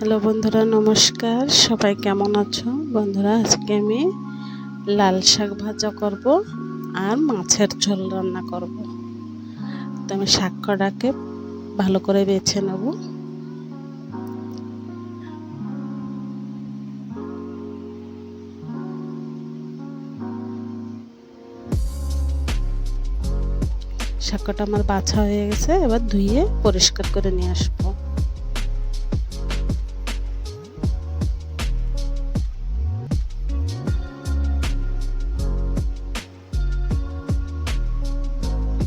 Hello বন্ধুরা, নমস্কার। সবাই কেমন আছো? বন্ধুরা, আজকে আমি লাল শাক ভাজা করব আর মাছের ঝোল রান্না করব। তো আমি শাক কটাকে ভালো করে বেছে নেব। শাক কটা আমার বাছা হয়ে গেছে, এবার ধুয়ে পরিষ্কার করে নিয়ে আসবো।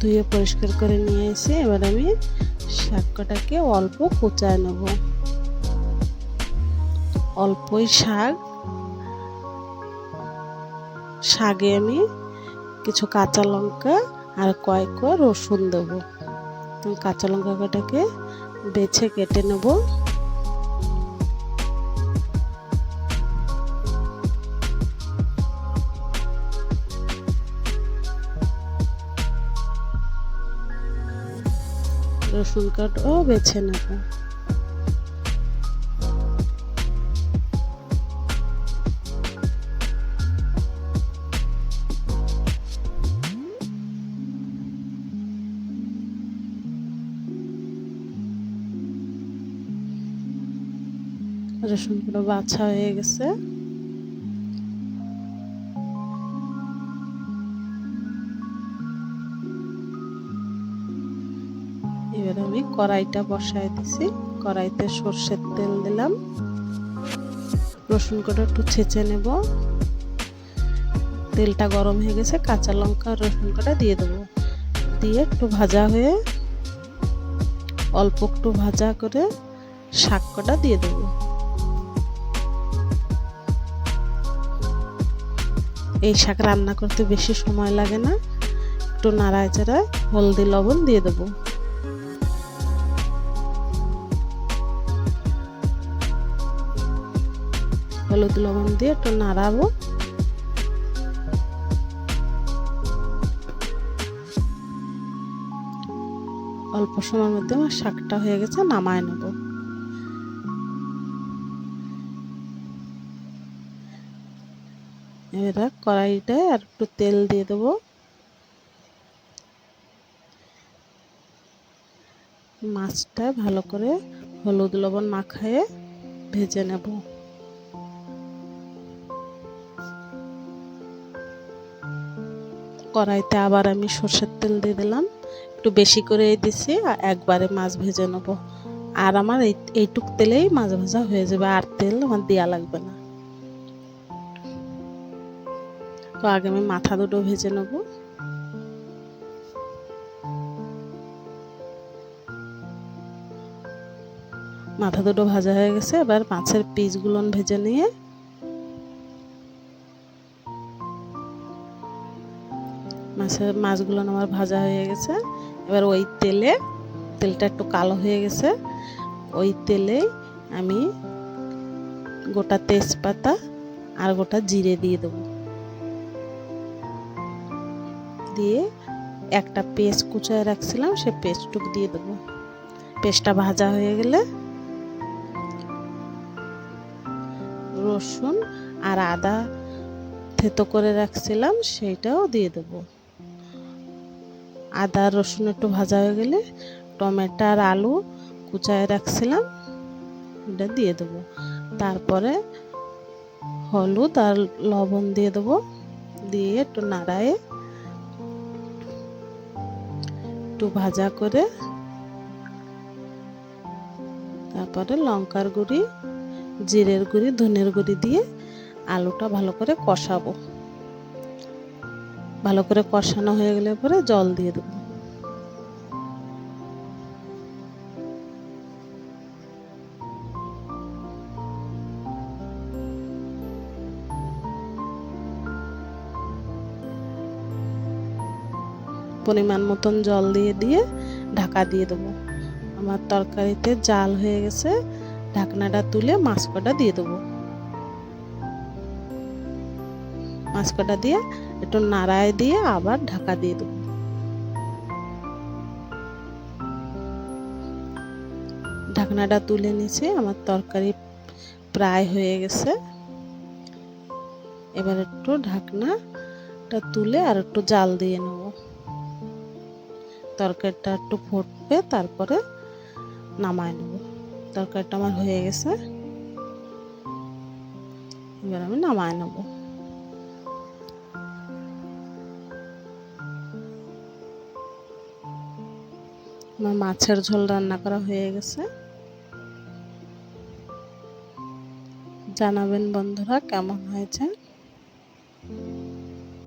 ধুয়ে পরিষ্কার করে নিয়ে এসে এবার আমি শাক কটাকে অল্প কুচায় নেব। অল্পই শাকে আমি কিছু কাঁচা লঙ্কা আর কয়েক রসুন দেব। কাঁচা লঙ্কা কটাকে বেছে কেটে নেব। রসুন কাটাও বেছে নেব। রসুনগুলো বাছা হয়ে গেছে। এবার আমি কড়াইটা বসায় দিছি। কড়াইতে সর্ষের তেল দিলাম। রসুন কটা একটু ছেঁচে নেব। তেলটা গরম হয়ে গেছে, কাঁচা লঙ্কা রসুন কটা দিয়ে দেবো। দিয়ে একটু ভাজা হয়ে অল্প একটু ভাজা করে শাক কটা দিয়ে দেবো। এই শাক রান্না করতে বেশি সময় লাগে না। একটু নাড়ায় চাড়ায় হলদি লবণ দিয়ে দেবো। হলুদ লবণ দিয়ে একটু নাড়াবো। অল্প সময়ের মধ্যে আমার শাকটা হয়ে গেছে, নামায় নেব। এবার কড়াইটায় আর একটু তেল দিয়ে দেবো। মাছটা ভালো করে হলুদ লবণ মাখায়ে ভেজে নেব। কড়াইতে আবার আমি সরষের তেল দিয়ে দিলাম। একটু বেশি করে দিছি, একবারে মাছ ভেজে নেব। আর আমার এইটুক তেলেই মাছ ভাজা হয়ে যাবে, আর তেল আমার দেওয়া লাগবে না। তো আগে আমি মাথা দুটো ভেজে নেব। মাথা দুটো ভাজা হয়ে গেছে। এবার মাছের পিসগুলো ভেজে নিয়ে মাছগুলো আমার ভাজা হয়ে গেছে। এবার ওই তেলটা একটু কালো হয়ে গেছে। ওই তেলে আমি গোটা তেজপাতা আর গোটা জিরে দিয়ে দেবো। দিয়ে একটা পেস্ট কুচায় রাখছিলাম, সে পেস্টটুকু দিয়ে দেবো। পেস্টটা ভাজা হয়ে গেলে রসুন আর আদা থেতো করে রাখছিলাম, সেইটাও দিয়ে দেবো। আদা রসুন একটু ভাজা হয়ে গেলে টমেটো আর আলু কুচায় রাখছিলাম, এটা দিয়ে দেবো। তারপরে হলুদ আর লবণ দিয়ে দেবো। দিয়ে একটু নাড়ায়ে একটু ভাজা করে তারপরে লঙ্কার গুঁড়ি, জিরের গুঁড়ি, ধনের গুঁড়ি দিয়ে আলুটা ভালো করে কষাবো। ভালো করে কষানো হয়ে গেলে পরে জল দিয়ে দেবো। পরিমাণ মতন জল দিয়ে ঢাকা দিয়ে দেবো। আমার তরকারিতে জাল হয়ে গেছে। ঢাকনাটা তুলে মাছ কটা দিয়ে দেবো। মাছ কটা দিয়ে একটু নাড়ায় দিয়ে আবার ঢাকা দিয়ে দেবো। ঢাকনাটা তুলে নিয়েছি, আমার তরকারি প্রায় হয়ে গেছে। এবার একটু ঢাকনাটা তুলে আর একটু জাল দিয়ে নেব। তরকারিটা একটু ফুটবে, তারপরে নামায় নেব। তরকারিটা আমার হয়ে গেছে, এবার আমি নামায় নেব। আমার মাছের ঝোল রান্না করা হয়ে গেছে। জানাবেন বন্ধুরা কেমন হয়েছে।